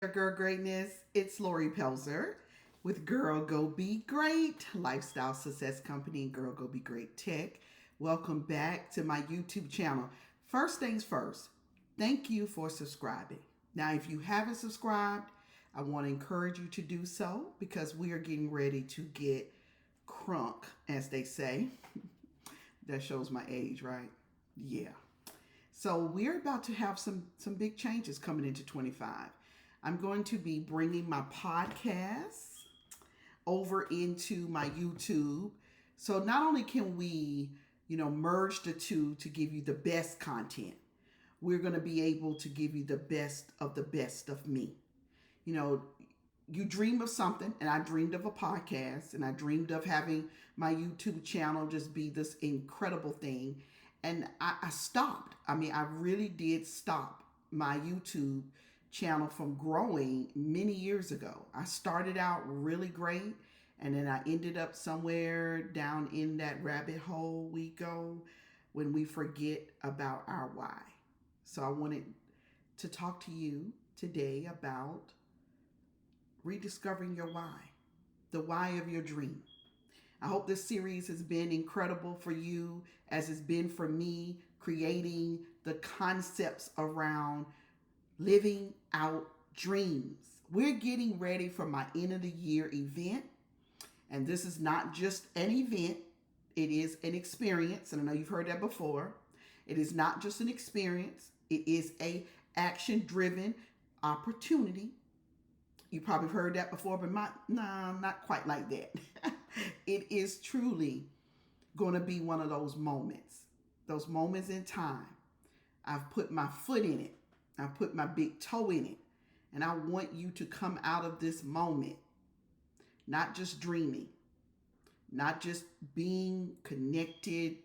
Girl Greatness. It's Lori Pelzer with Girl Go Be Great, Lifestyle Success Company, Girl Go Be Great Tech. Welcome back to my YouTube channel. First things first, thank you for subscribing. Now, if you haven't subscribed, I want to encourage you to do so because we are getting ready to get crunk, as they say. That shows my age, right? Yeah. So we're about to have some big changes coming into 25. I'm going to be bringing my podcasts over into my YouTube. So not only can we, merge the two to give you the best content, we're going to be able to give you the best of me. You know, you dream of something, and I dreamed of a podcast, and I dreamed of having my YouTube channel just be this incredible thing. And I stopped. I mean, I really did stop my YouTube channel from growing many years ago. I started out really great, and then I ended up somewhere down in that rabbit hole we go when we forget about our why. So I wanted to talk to you today about rediscovering your why, the why of your dream. I hope this series has been incredible for you as it's been for me, creating the concepts around living out dreams. We're getting ready for my end of the year event, and this is not just an event, it is an experience, and I know you've heard that before. It is not just an experience, it is a action driven opportunity. You probably heard that before, but not quite like that. It is truly going to be one of those moments in time. I've put my foot in it, I've put my big toe in it, and I want you to come out of this moment not just dreaming, not just being connected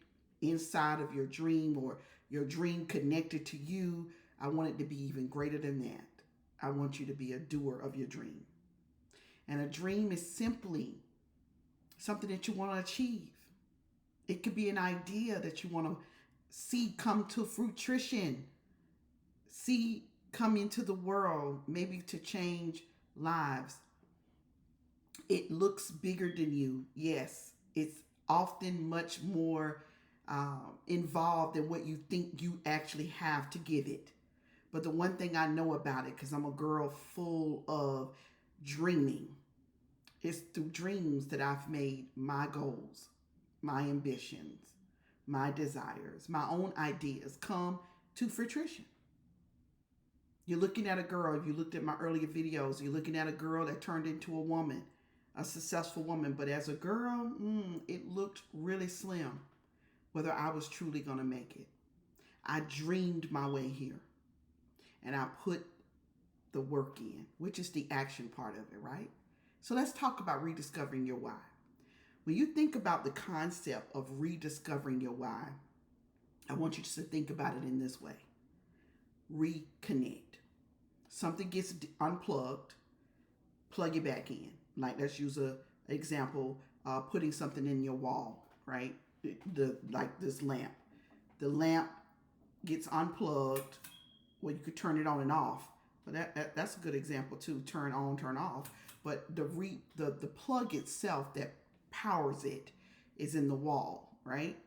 inside of your dream or your dream connected to you. I want it to be even greater than that. I want you to be a doer of your dream. And a dream is simply something that you want to achieve. It could be an idea that you want to see come to fruition, see come into the world, maybe to change lives. It looks bigger than you. Yes, it's often much more involved than what you think you actually have to give it. But the one thing I know about it, because I'm a girl full of dreaming, it's through dreams that I've made my goals, my ambitions, my desires, my own ideas come to fruition. You're looking at a girl, if you looked at my earlier videos, you're looking at a girl that turned into a woman, a successful woman. But as a girl, it looked really slim whether I was truly going to make it. I dreamed my way here, and I put the work in, which is the action part of it, right? So let's talk about rediscovering your why. When you think about the concept of rediscovering your why, I want you to think about it in this way: reconnect. Something gets unplugged, plug it back in. Like, let's use a example, putting something in your wall, right? Like this lamp. The lamp gets unplugged. Well, you could turn it on and off, but that's a good example too. Turn on, turn off. But the plug itself that powers it is in the wall, right?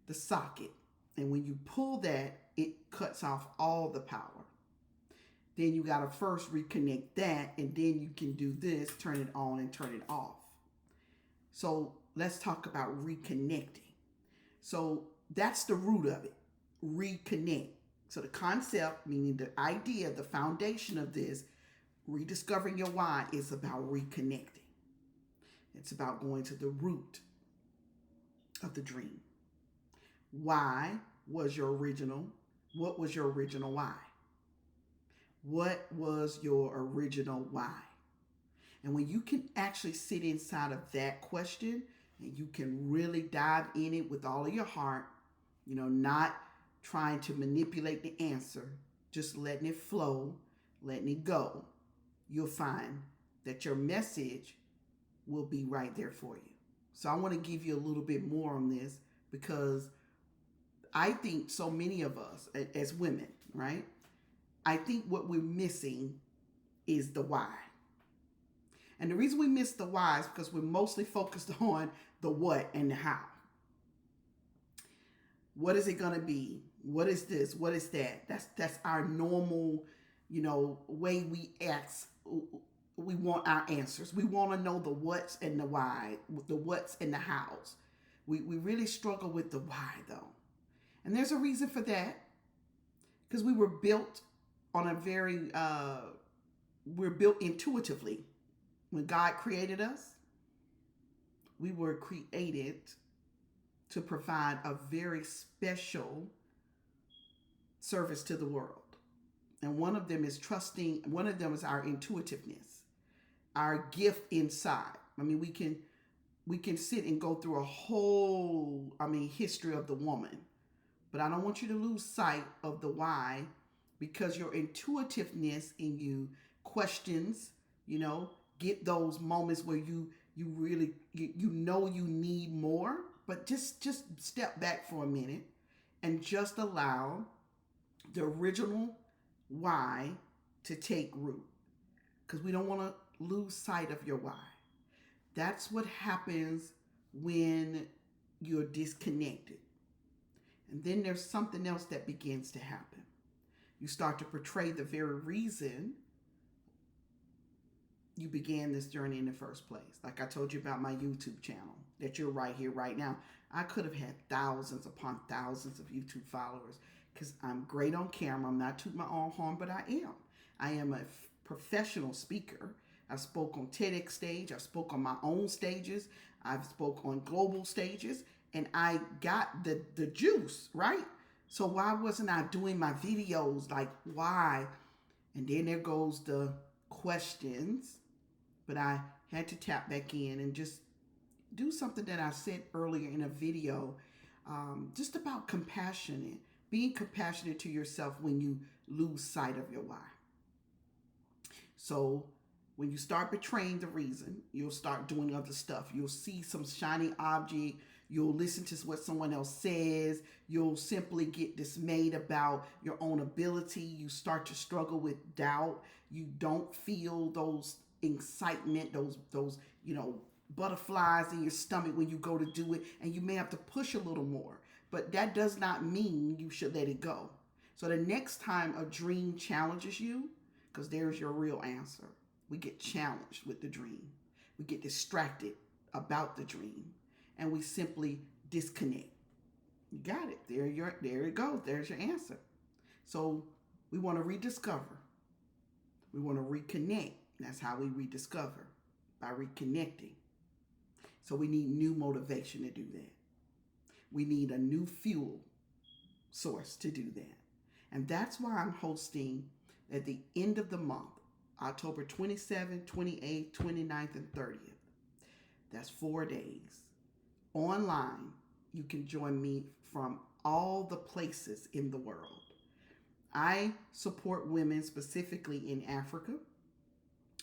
The socket. And when you pull that, it cuts off all the power. Then you got to first reconnect that, and then you can do this, turn it on and turn it off. So let's talk about reconnecting. So that's the root of it: reconnect. So the concept, meaning the idea, the foundation of this, rediscovering your why, is about reconnecting. It's about going to the root of the dream. Why was your original? What was your original why? What was your original why? And when you can actually sit inside of that question and you can really dive in it with all of your heart, not trying to manipulate the answer, just letting it flow, letting it go, you'll find that your message will be right there for you. So I want to give you a little bit more on this because I think so many of us as women, right? I think what we're missing is the why. And the reason we miss the why is because we're mostly focused on the what and the how. What is it going to be? What is this? What is that? That's our normal, way we ask. We want our answers. We want to know the what's and the why, the what's and the hows. We really struggle with the why though. And there's a reason for that. Because we were built on a very, we're built intuitively. When God created us, we were created to provide a very special service to the world. And one of them is trusting, one of them is our intuitiveness, our gift inside. I mean, we can sit and go through a whole, history of the woman. But I don't want you to lose sight of the why, because your intuitiveness in you questions, get those moments where you really you need more, but just step back for a minute and just allow the original why to take root, because we don't want to lose sight of your why. That's what happens when you're disconnected. And then there's something else that begins to happen. You start to portray the very reason you began this journey in the first place. Like I told you about my YouTube channel, that you're right here, right now. I could have had thousands upon thousands of YouTube followers because I'm great on camera. I'm not tooting my own horn, but I am. I am a professional speaker. I spoke on TEDx stage. I spoke on my own stages. I've spoke on global stages. And I got the juice, right? So why wasn't I doing my videos? Like, why? And then there goes the questions. But I had to tap back in and just do something that I said earlier in a video, just about compassionate, being compassionate to yourself when you lose sight of your why. So when you start betraying the reason, you'll start doing other stuff. You'll see some shiny object. You'll listen to what someone else says. You'll simply get dismayed about your own ability. You start to struggle with doubt. You don't feel those excitement, those butterflies in your stomach when you go to do it, and you may have to push a little more. But that does not mean you should let it go. So the next time a dream challenges you, because there's your real answer. We get challenged with the dream. We get distracted about the dream. And we simply disconnect. You got it. There it goes. There's your answer. So we want to rediscover. We want to reconnect. That's how we rediscover, by reconnecting. So we need new motivation to do that. We need a new fuel source to do that. And that's why I'm hosting at the end of the month, October 27th, 28th, 29th, and 30th. That's 4 days. Online, you can join me from all the places in the world. I support women specifically in Africa.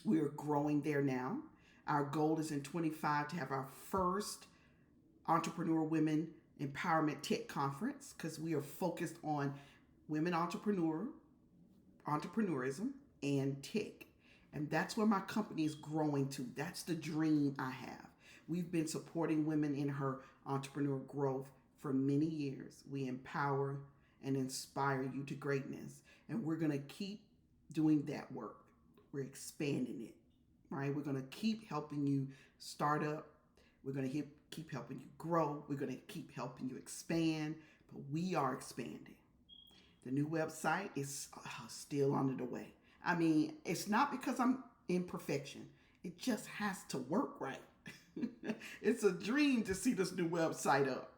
We are growing there now. Our goal is in 25 to have our first Entrepreneur Women Empowerment Tech Conference, because we are focused on women entrepreneurism and tech. And that's where my company is growing to. That's the dream I have. We've been supporting women in her entrepreneur growth for many years. We empower and inspire you to greatness. And we're going to keep doing that work. We're expanding it, right? We're going to keep helping you start up. We're going to keep helping you grow. We're going to keep helping you expand. But we are expanding. The new website is still on the way. It's not because I'm in perfection. It just has to work right. It's a dream to see this new website up.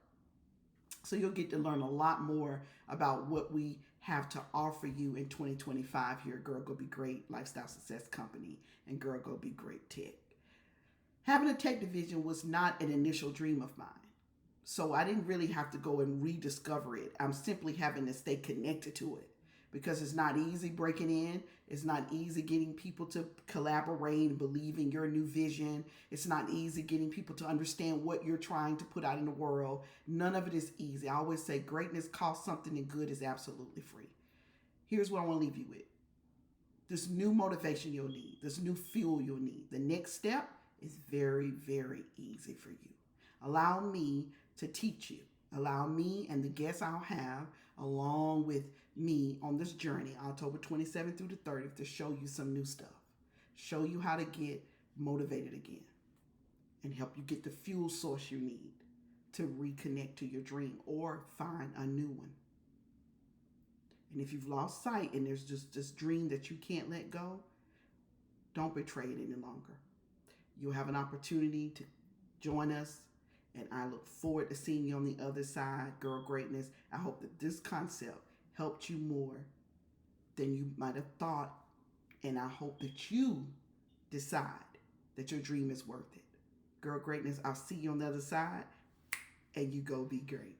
So you'll get to learn a lot more about what we have to offer you in 2025 here at Girl Go Be Great Lifestyle Success Company and Girl Go Be Great Tech. Having a tech division was not an initial dream of mine. So I didn't really have to go and rediscover it. I'm simply having to stay connected to it, because it's not easy breaking in. It's not easy getting people to collaborate and believe in your new vision. It's not easy getting people to understand what you're trying to put out in the world. None of it is easy. I always say greatness costs something and good is absolutely free. Here's what I want to leave you with. this new motivation you'll need, this new fuel you'll need. The next step is very, very easy for you. Allow me to teach you. Allow me and the guests I'll have along with me on this journey, October 27th through the 30th, to show you some new stuff. Show you how to get motivated again and help you get the fuel source you need to reconnect to your dream or find a new one. And if you've lost sight and there's just this dream that you can't let go, don't betray it any longer. You'll have an opportunity to join us, and I look forward to seeing you on the other side. Girl Greatness, I hope that this concept helped you more than you might have thought, and I hope that you decide that your dream is worth it. Girl Greatness, I'll see you on the other side, and you go be great.